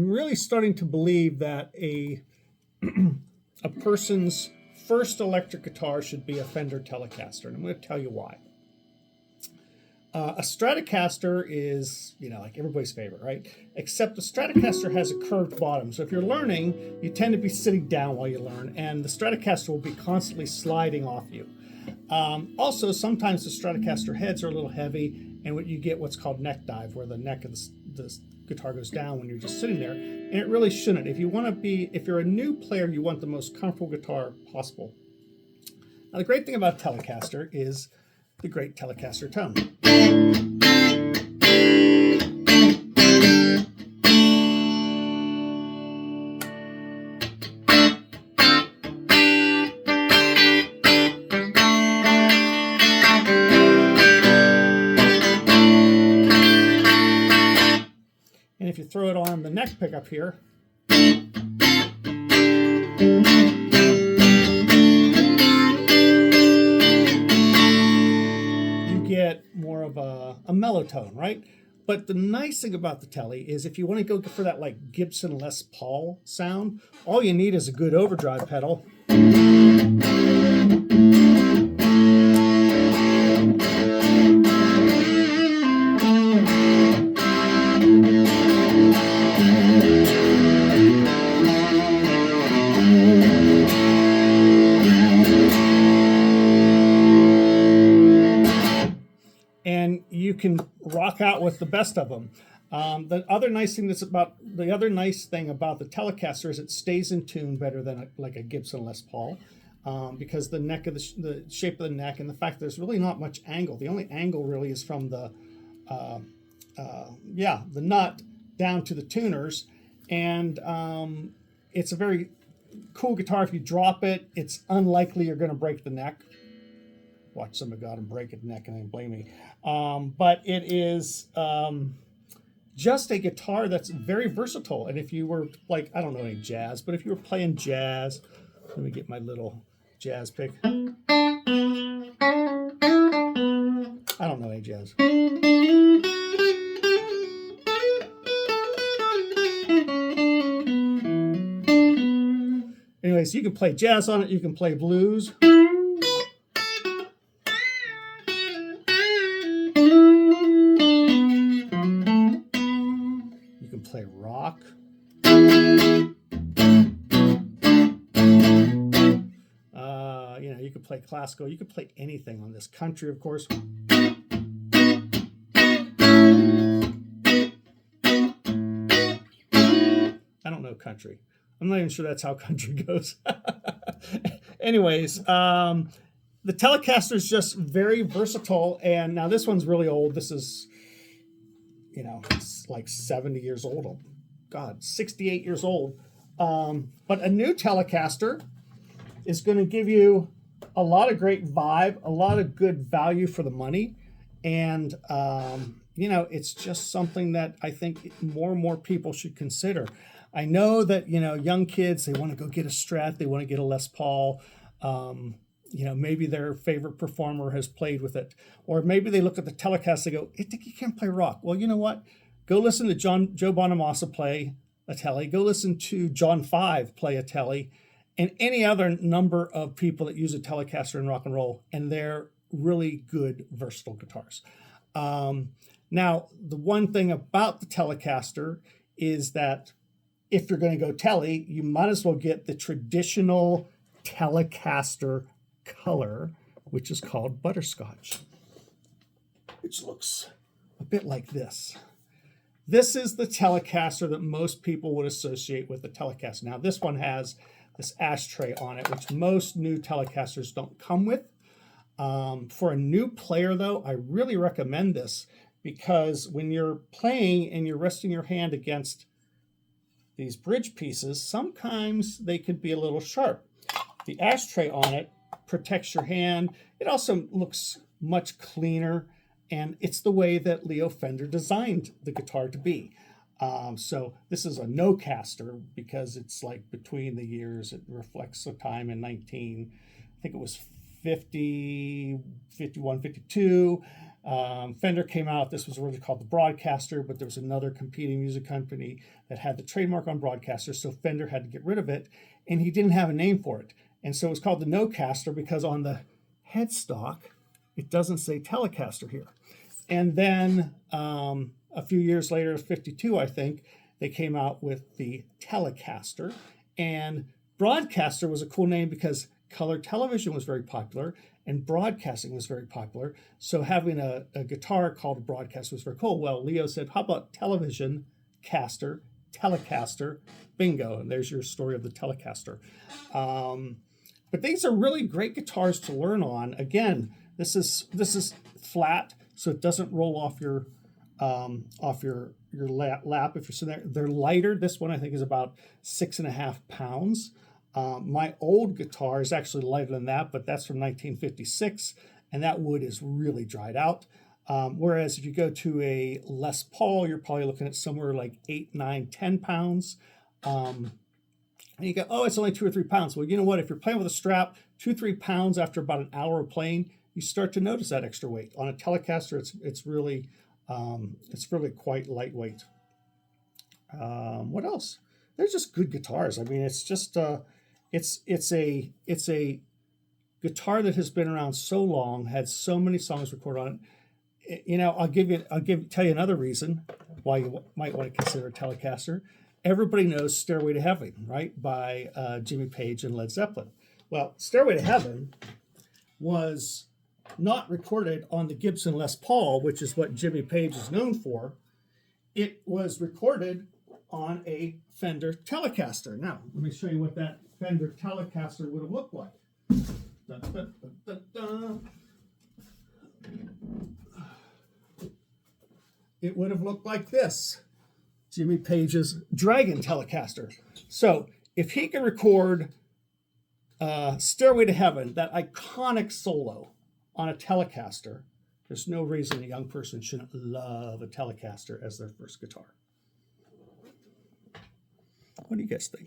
I'm really starting to believe that a person's first electric guitar should be a Fender Telecaster, and I'm going to tell you why. A Stratocaster is, like everybody's favorite, right? Except the Stratocaster has a curved bottom. So if you're learning, you tend to be sitting down while you learn, and the Stratocaster will be constantly sliding off you. Also, sometimes the Stratocaster heads are a little heavy, and what you get what's called neck dive, where the neck of the guitar goes down when you're just sitting there, and it really shouldn't. If you're a new player, you want the most comfortable guitar possible. Now, the great thing about a Telecaster is the great Telecaster tone. And if you throw it on the neck pickup here, get more of a mellow tone, right? But the nice thing about the Tele is if you want to go for that like Gibson Les Paul sound, all you need is a good overdrive pedal. And you can rock out with the best of them. The other nice thing about the Telecaster is it stays in tune better than like a Gibson Les Paul, because the neck of the shape of the neck and the fact that there's really not much angle. The only angle really is from the nut down to the tuners, and it's a very cool guitar. If you drop it, it's unlikely you're going to break the neck. Watch somebody go out and break a neck and then blame me. But it is just a guitar that's very versatile. And if you were like, I don't know any jazz, but if you were playing jazz, let me get my little jazz pick. I don't know any jazz. Anyways, you can play jazz on it. You can play blues. Play rock. You could play classical. You could play anything on this. Country, of course. I don't know country. I'm not even sure that's how country goes. Anyways, the Telecaster is just very versatile. And now this one's really old. This is, it's like 70 years old. Oh, God, 68 years old. But a new Telecaster is going to give you a lot of great vibe, a lot of good value for the money. And, it's just something that I think more and more people should consider. I know that, young kids, they want to go get a Strat, they want to get a Les Paul. Maybe their favorite performer has played with it. Or maybe they look at the Telecaster, they go, I think you can't play rock. Well, you know what? Go listen to Joe Bonamassa play a Tele. Go listen to John Five play a Tele, and any other number of people that use a Telecaster in rock and roll, and they're really good, versatile guitars. Now, the one thing about the Telecaster is that if you're going to go Tele, you might as well get the traditional Telecaster color, which is called butterscotch, which looks a bit like this. This is the Telecaster that most people would associate with the Telecaster. Now, this one has this ashtray on it, which most new Telecasters don't come with. For a new player, though, I really recommend this, because when you're playing and you're resting your hand against these bridge pieces, sometimes they could be a little sharp. The ashtray on it protects your hand. It also looks much cleaner, and it's the way that Leo Fender designed the guitar to be. So this is a no-caster because it's like between the years. It reflects the time in 50, 51, 52. Fender came out. This was originally called the Broadcaster, but there was another competing music company that had the trademark on Broadcaster, so Fender had to get rid of it, and he didn't have a name for it. And so it was called the Nocaster because on the headstock, it doesn't say Telecaster here. And then a few years later, 52, I think, they came out with the Telecaster. And Broadcaster was a cool name because color television was very popular and broadcasting was very popular. So having a guitar called a Broadcaster was very cool. Well, Leo said, how about television caster, Telecaster, bingo. And there's your story of the Telecaster. But these are really great guitars to learn on. Again, this is flat, so it doesn't roll off your lap if you're sitting there. They're lighter. This one I think is about 6.5 pounds. My old guitar is actually lighter than that, but that's from 1956, and that wood is really dried out. Whereas if you go to a Les Paul, you're probably looking at somewhere like 8, 9, 10 pounds. And you go, oh, it's only 2 or 3 pounds. Well, you know what? If you're playing with a strap, 2 or 3 pounds after about an hour of playing, you start to notice that extra weight. On a Telecaster, it's really quite lightweight. What else? They're just good guitars. I mean, it's just it's a guitar that has been around so long, had so many songs recorded on it. You know, tell you another reason why you might want to consider a Telecaster. Everybody knows "Stairway to Heaven," right, by Jimmy Page and Led Zeppelin. Well, "Stairway to Heaven" was not recorded on the Gibson Les Paul, which is what Jimmy Page is known for. It was recorded on a Fender Telecaster. Now, let me show you what that Fender Telecaster would have looked like. Dun, dun, dun, dun, dun. It would have looked like this, Jimmy Page's Dragon Telecaster. So if he can record Stairway to Heaven, that iconic solo, on a Telecaster, there's no reason a young person shouldn't love a Telecaster as their first guitar. What do you guys think?